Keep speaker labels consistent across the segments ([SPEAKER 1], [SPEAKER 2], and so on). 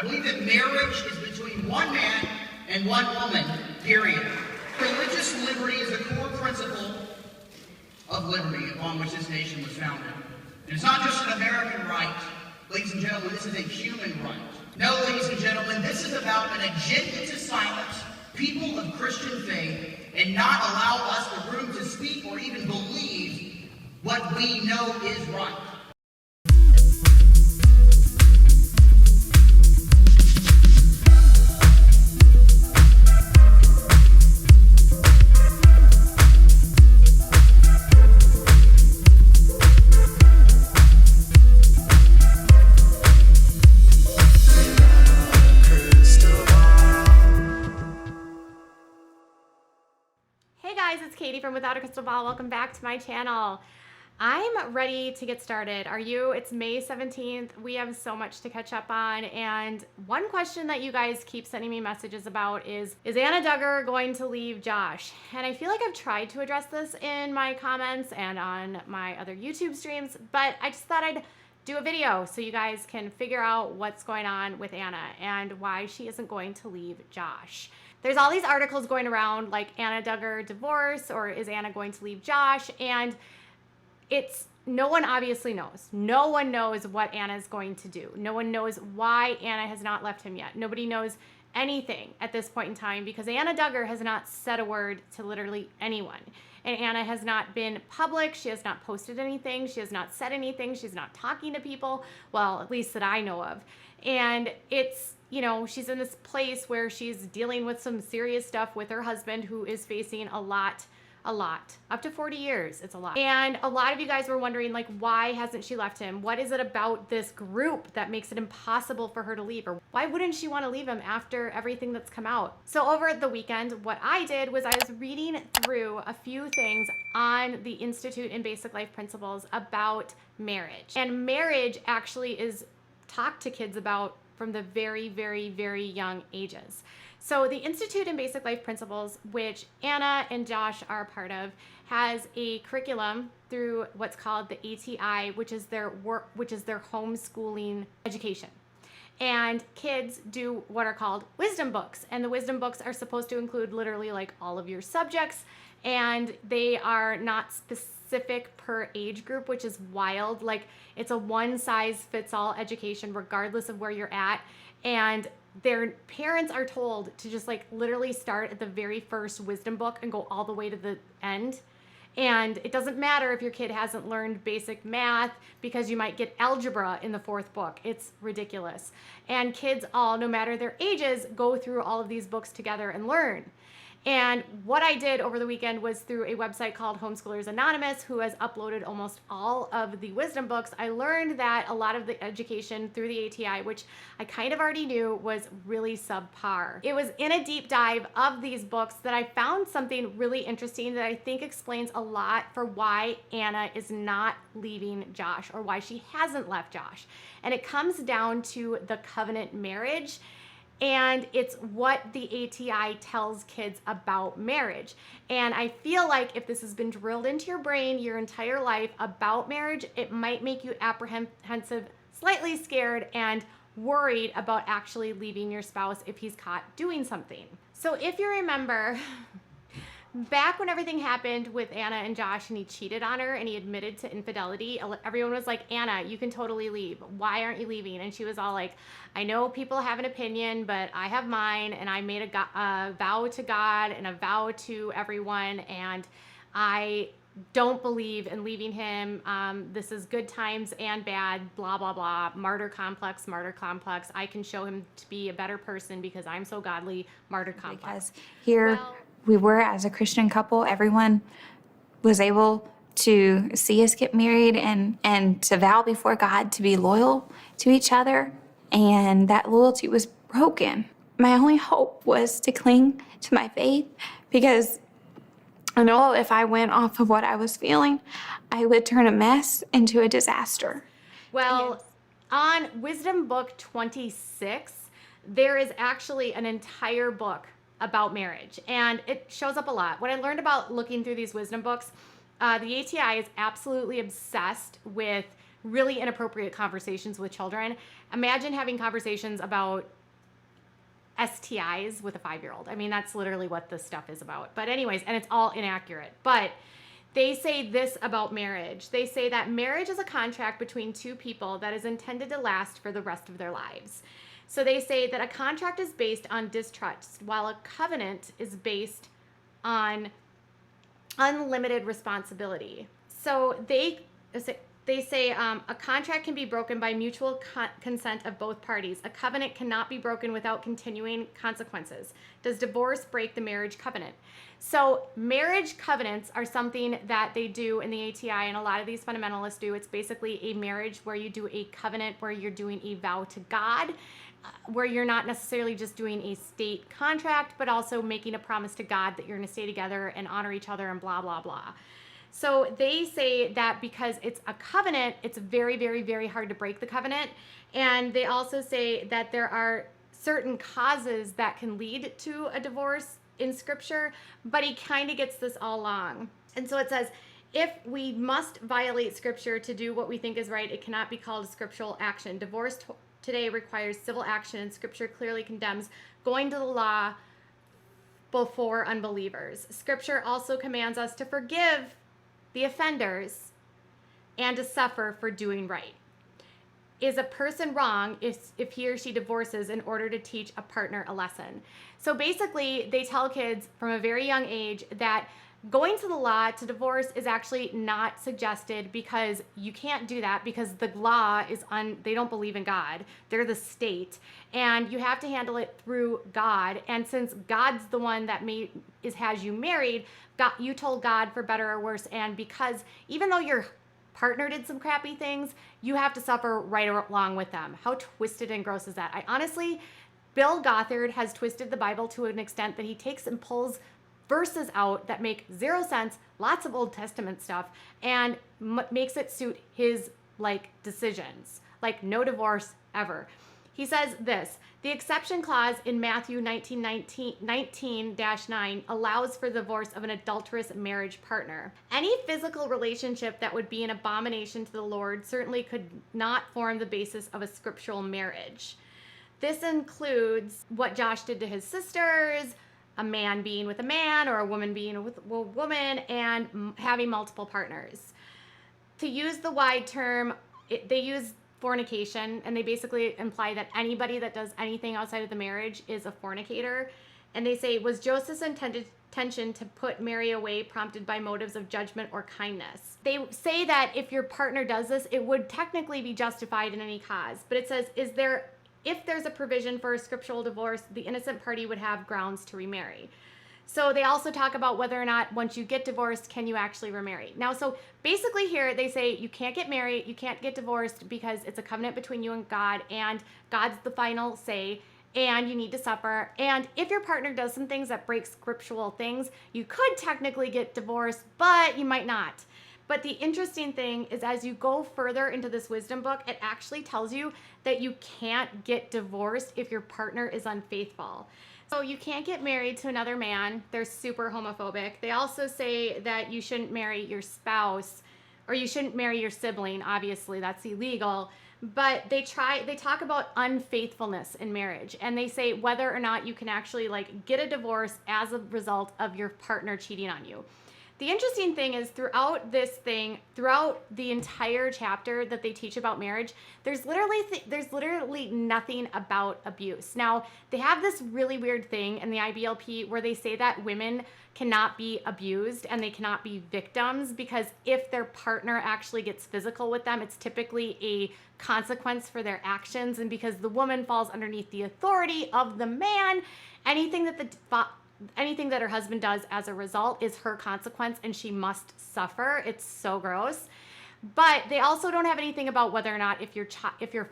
[SPEAKER 1] believe that marriage is between one man and one woman, period. Religious liberty is a core principle of liberty upon which this nation was founded. And it's not just an American right. Ladies and gentlemen, this is a human right. No, ladies and gentlemen, this is about an agenda to silence people of Christian faith and not allow us the room to speak or even believe what we know is right.
[SPEAKER 2] It's Katie from Without a Crystal Ball. Welcome back to my channel. I'm ready to get started. Are you? It's May 17th. We have so much to catch up on. And one question that you guys keep sending me messages about is Anna Duggar going to leave Josh? And I feel like I've tried to address this in my comments and on my other YouTube streams, but I just thought I'd do a video so you guys can figure out what's going on with Anna and why she isn't going to leave Josh. There's all these articles going around like Anna Duggar divorce or is Anna going to leave Josh? And no one obviously knows. No one knows what Anna is going to do. No one knows why Anna has not left him yet. Nobody knows anything at this point in time because Anna Duggar has not said a word to literally anyone. And Anna has not been public. She has not posted anything. She has not said anything. She's not talking to people. Well, at least that I know of. And it's, you know, she's in this place where she's dealing with some serious stuff with her husband who is facing a lot, up to 40 years. It's a lot. And a lot of you guys were wondering, like, why hasn't she left him? What is it about this group that makes it impossible for her to leave? Or why wouldn't she want to leave him after everything that's come out? So over the weekend, what I did was I was reading through a few things on the Institute in Basic Life Principles about marriage. And marriage actually is talked to kids about from the very, very, very young ages. So the Institute in Basic Life Principles, which Anna and Josh are a part of, has a curriculum through what's called the ATI, which is their homeschooling education. And kids do what are called wisdom books. And the wisdom books are supposed to include literally like all of your subjects, and they are not specific per age group, which is wild. Like, it's a one-size-fits-all education regardless of where you're at. And their parents are told to just like literally start at the very first wisdom book and go all the way to the end. And it doesn't matter if your kid hasn't learned basic math because you might get algebra in the fourth book. It's ridiculous. And kids all, no matter their ages, go through all of these books together and learn. And what I did over the weekend was through a website called Homeschoolers Anonymous, who has uploaded almost all of the wisdom books. I learned that a lot of the education through the ATI, which I kind of already knew, was really subpar. It was in a deep dive of these books that I found something really interesting that I think explains a lot for why Anna is not leaving Josh, or why she hasn't left Josh. And it comes down to the covenant marriage. And it's what the ATI tells kids about marriage. And I feel like if this has been drilled into your brain your entire life about marriage, it might make you apprehensive, slightly scared, and worried about actually leaving your spouse if he's caught doing something. So if you remember, back when everything happened with Anna and Josh and he cheated on her and he admitted to infidelity, everyone was like, Anna, you can totally leave. Why aren't you leaving? And she was all like, I know people have an opinion, but I have mine, and I made a vow to God and a vow to everyone, and I don't believe in leaving him. This is good times and bad, blah, blah, blah, martyr complex. I can show him to be a better person because I'm so godly, martyr complex.
[SPEAKER 3] Because here, we were, as a Christian couple, everyone was able to see us get married and to vow before God to be loyal to each other, and that loyalty was broken. My only hope was to cling to my faith, because I know if I went off of what I was feeling, I would turn a mess into a disaster.
[SPEAKER 2] Well, on Wisdom Book 26, there is actually an entire book about marriage, and it shows up a lot. What I learned about looking through these wisdom books, the ATI is absolutely obsessed with really inappropriate conversations with children. Imagine having conversations about STIs with a 5-year-old. I mean, that's literally what this stuff is about. But anyways, and it's all inaccurate. But they say this about marriage. They say that marriage is a contract between two people that is intended to last for the rest of their lives. So they say that a contract is based on distrust, while a covenant is based on unlimited responsibility. So they say a contract can be broken by mutual consent of both parties. A covenant cannot be broken without continuing consequences. Does divorce break the marriage covenant? So marriage covenants are something that they do in the ATI, and a lot of these fundamentalists do. It's basically a marriage where you do a covenant, where you're doing a vow to God, where you're not necessarily just doing a state contract, but also making a promise to God that you're going to stay together and honor each other and blah, blah, blah. So they say that because it's a covenant, it's very, very, very hard to break the covenant. And they also say that there are certain causes that can lead to a divorce in Scripture, but he kind of gets this all wrong. And so it says, if we must violate Scripture to do what we think is right, it cannot be called a scriptural action. Divorce today requires civil action, and Scripture clearly condemns going to the law before unbelievers. Scripture also commands us to forgive the offenders and to suffer for doing right. Is a person wrong if he or she divorces in order to teach a partner a lesson? So basically, they tell kids from a very young age that going to the law to divorce is actually not suggested, because you can't do that, because the law is they don't believe in God. They're the state, and you have to handle it through God. And since God's the one that has you married, you told God for better or worse. And because even though your partner did some crappy things, you have to suffer right along with them. How twisted and gross is that? Bill Gothard has twisted the Bible to an extent that he takes and pulls verses out that make zero sense, lots of Old Testament stuff, and makes it suit his decisions, like no divorce ever. He says this: the exception clause in Matthew 19-9 allows for the divorce of an adulterous marriage partner. Any physical relationship that would be an abomination to the Lord certainly could not form the basis of a scriptural marriage. This includes what Josh did to his sisters, a man being with a man or a woman being with a woman, and having multiple partners. To use the wide term, they use fornication, and they basically imply that anybody that does anything outside of the marriage is a fornicator. And they say, was Joseph's intention to put Mary away prompted by motives of judgment or kindness? They say that if your partner does this, it would technically be justified in any cause. But it says, if there's a provision for a scriptural divorce, the innocent party would have grounds to remarry. So they also talk about whether or not once you get divorced, can you actually remarry? Now, so basically here they say you can't get married, you can't get divorced, because it's a covenant between you and God, and God's the final say, and you need to suffer. And if your partner does some things that break scriptural things, you could technically get divorced, but you might not. But the interesting thing is, as you go further into this wisdom book, it actually tells you that you can't get divorced if your partner is unfaithful. So you can't get married to another man. They're super homophobic. They also say that you shouldn't marry your spouse, or you shouldn't marry your sibling. Obviously, that's illegal. But they talk about unfaithfulness in marriage, and they say whether or not you can actually get a divorce as a result of your partner cheating on you. The interesting thing is, throughout the entire chapter that they teach about marriage, there's literally nothing about abuse. Now, they have this really weird thing in the IBLP where they say that women cannot be abused and they cannot be victims, because if their partner actually gets physical with them, it's typically a consequence for their actions. And because the woman falls underneath the authority of the man, anything that her husband does as a result is her consequence, and she must suffer. It's so gross. But they also don't have anything about whether or not if your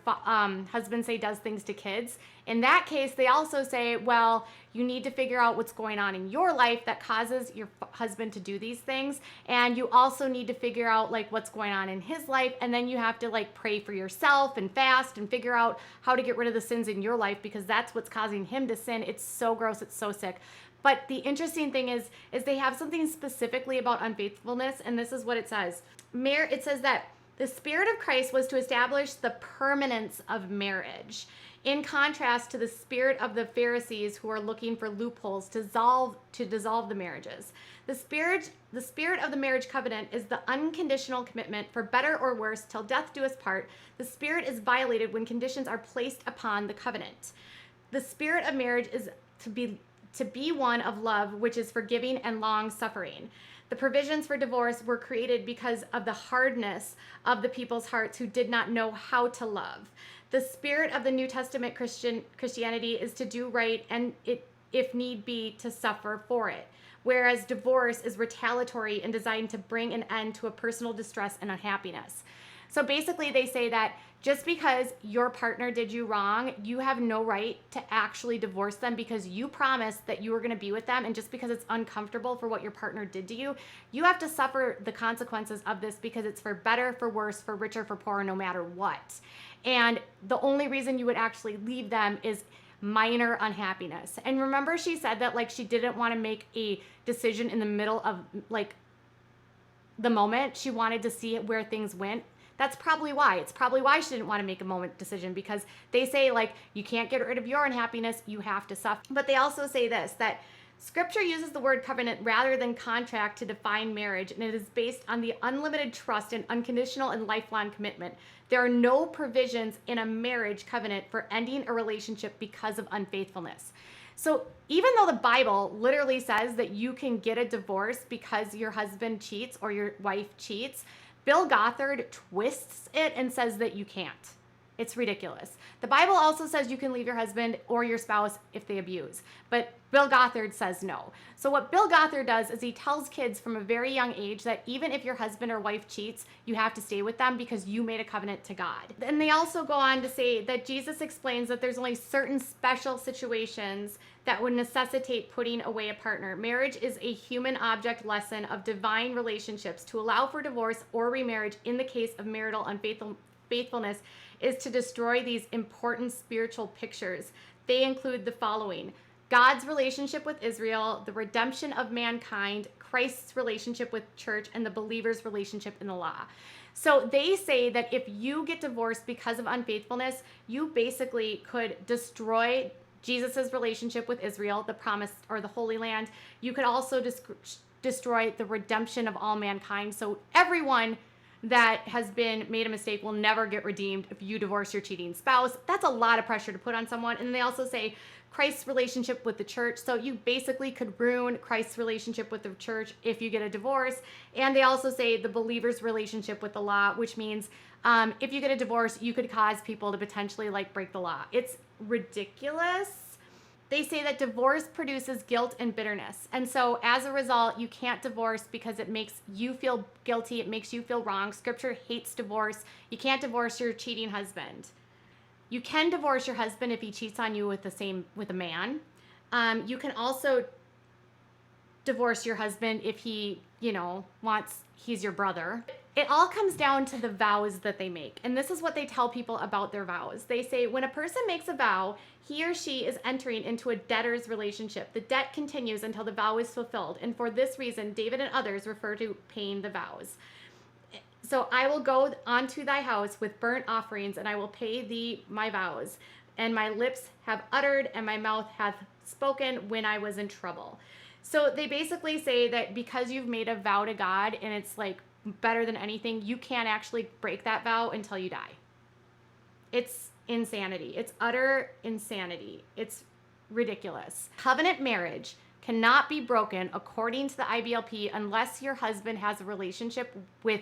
[SPEAKER 2] husband, say, does things to kids. In that case, they also say, well, you need to figure out what's going on in your life that causes your husband to do these things. And you also need to figure out what's going on in his life. And then you have to pray for yourself and fast and figure out how to get rid of the sins in your life, because that's what's causing him to sin. It's so gross. It's so sick. But the interesting thing is they have something specifically about unfaithfulness, and this is what it says. It says that The Spirit of Christ was to establish the permanence of marriage, in contrast to the spirit of the Pharisees who are looking for loopholes to dissolve the marriages. The spirit of the marriage covenant is the unconditional commitment for better or worse till death do us part. The spirit is violated when conditions are placed upon the covenant. The spirit of marriage is to be one of love, which is forgiving and long suffering. The provisions for divorce were created because of the hardness of the people's hearts who did not know how to love. The spirit of the New Testament Christianity is to do right and, if need be, to suffer for it. Whereas divorce is retaliatory and designed to bring an end to a personal distress and unhappiness. So basically they say that just because your partner did you wrong, you have no right to actually divorce them because you promised that you were going to be with them. And just because it's uncomfortable for what your partner did to you, you have to suffer the consequences of this because it's for better, for worse, for richer, for poorer, no matter what. And the only reason you would actually leave them is minor unhappiness. And remember, she said that like she didn't want to make a decision in the middle of like the moment. She wanted to see where things went. That's probably why. It's probably why she didn't want to make a moment decision, because they say like you can't get rid of your unhappiness, you have to suffer. But they also say this, that Scripture uses the word covenant rather than contract to define marriage, and it is based on the unlimited trust and unconditional and lifelong commitment. There are no provisions in a marriage covenant for ending a relationship because of unfaithfulness. So even though the Bible literally says that you can get a divorce because your husband cheats or your wife cheats, Bill Gothard twists it and says that you can't. It's ridiculous. The Bible also says you can leave your husband or your spouse if they abuse, but Bill Gothard says no. So what Bill Gothard does is he tells kids from a very young age that even if your husband or wife cheats, you have to stay with them because you made a covenant to God. And they also go on to say that Jesus explains that there's only certain special situations that would necessitate putting away a partner. Marriage is a human object lesson of divine relationships. To allow for divorce or remarriage in the case of marital unfaithfulness is to destroy these important spiritual pictures. They include the following: God's relationship with Israel, the redemption of mankind, Christ's relationship with church, and the believer's relationship in the law. So they say that if you get divorced because of unfaithfulness, you basically could destroy Jesus's relationship with Israel, the promised or the Holy Land. You could also destroy the redemption of all mankind. So everyone that has been made a mistake will never get redeemed if you divorce your cheating spouse. That's a lot of pressure to put on someone. And they also say Christ's relationship with the church. So you basically could ruin Christ's relationship with the church if you get a divorce. And they also say the believer's relationship with the law, which means if you get a divorce, you could cause people to potentially like break the law. It's ridiculous. They say that divorce produces guilt and bitterness. And so as a result, you can't divorce because it makes you feel guilty. It makes you feel wrong. Scripture hates divorce. You can't divorce your cheating husband. You can divorce your husband if he cheats on you with a man. You can also divorce your husband if he, he's your brother. It all comes down to the vows that they make. And this is what they tell people about their vows. They say when a person makes a vow, he or she is entering into a debtor's relationship. The debt continues until the vow is fulfilled. And for this reason, David and others refer to paying the vows. So I will go unto thy house with burnt offerings, and I will pay thee my vows. And my lips have uttered, and my mouth hath spoken when I was in trouble. So they basically say that because you've made a vow to God, and it's like better than anything, you can't actually break that vow until you die. It's insanity. It's utter insanity. It's ridiculous. Covenant marriage cannot be broken according to the IBLP unless your husband has a relationship with,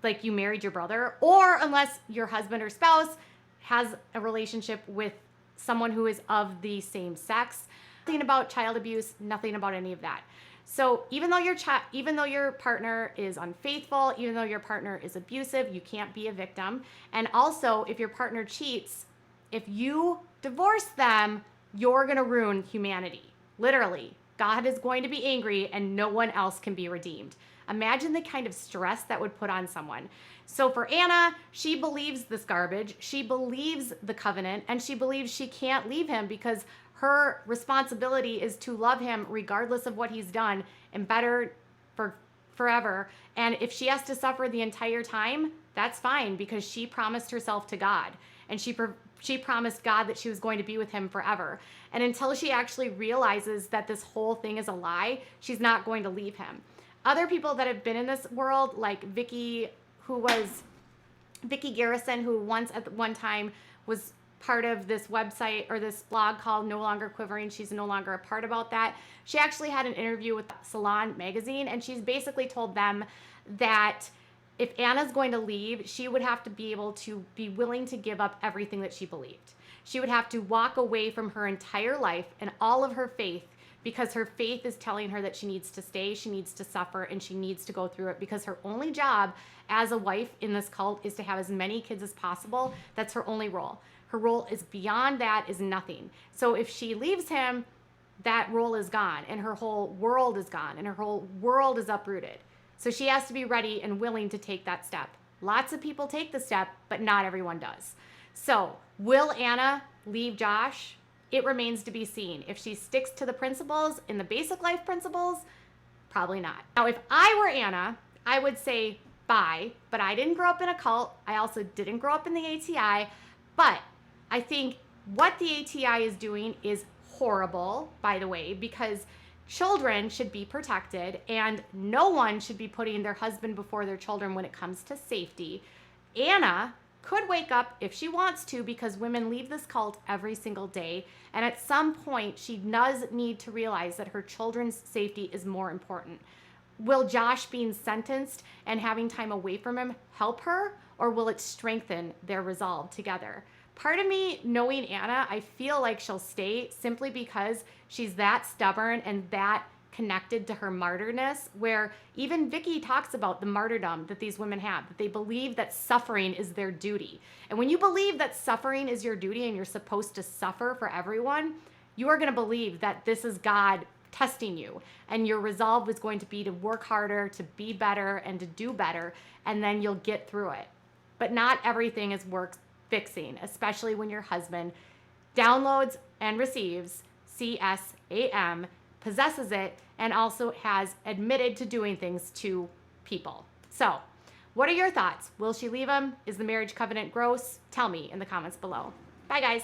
[SPEAKER 2] like you married your brother, or unless your husband or spouse has a relationship with someone who is of the same sex. Nothing about child abuse, nothing about any of that. So even though your partner is unfaithful, even though your partner is abusive, you can't be a victim. And also, if your partner cheats, if you divorce them, you're going to ruin humanity. Literally, God is going to be angry and no one else can be redeemed. Imagine the kind of stress that would put on someone. So for Anna, she believes this garbage. She believes the covenant, and she believes she can't leave him because her responsibility is to love him regardless of what he's done and better for forever. And if she has to suffer the entire time, That's fine, because she promised herself to God, and she promised God that she was going to be with him forever. And until she actually realizes that this whole thing is a lie, she's not going to leave him. Other people that have been in this world, like Vicky Garrison, who once at one time was part of this website or this blog called No Longer Quivering. She's no longer a part about that. She actually had an interview with Salon magazine, and she's basically told them that if Anna's going to leave, she would have to be able to be willing to give up everything that she believed. She would have to walk away from her entire life and all of her faith, because her faith is telling her that she needs to stay, she needs to suffer, and she needs to go through it, because her only job as a wife in this cult is to have as many kids as possible. That's her only role. Her role is beyond that is nothing. So if she leaves him, that role is gone, and her whole world is gone, and her whole world is uprooted. So she has to be ready and willing to take that step. Lots of people take the step, but not everyone does. So will Anna leave Josh? It remains to be seen. If she sticks to the principles, in the basic life principles, probably not. Now, if I were Anna, I would say bye, but I didn't grow up in a cult. I also didn't grow up in the ATI, but I think what the ATI is doing is horrible, by the way, because children should be protected, and no one should be putting their husband before their children when it comes to safety. Anna could wake up if she wants to, because women leave this cult every single day, and at some point she does need to realize that her children's safety is more important. Will Josh being sentenced and having time away from him help her, or will it strengthen their resolve together? Part of me, knowing Anna, I feel like she'll stay, simply because she's that stubborn and that connected to her martyrness, where even Vicky talks about the martyrdom that these women have, that they believe that suffering is their duty. And when you believe that suffering is your duty and you're supposed to suffer for everyone, you are going to believe that this is God testing you, and your resolve is going to be to work harder, to be better, and to do better, and then you'll get through it. But not everything is worth fixing, especially when your husband downloads and receives CSAM, possesses it, and also has admitted to doing things to people. So, what are your thoughts? Will she leave him? Is the marriage covenant gross? Tell me in the comments below. Bye, guys.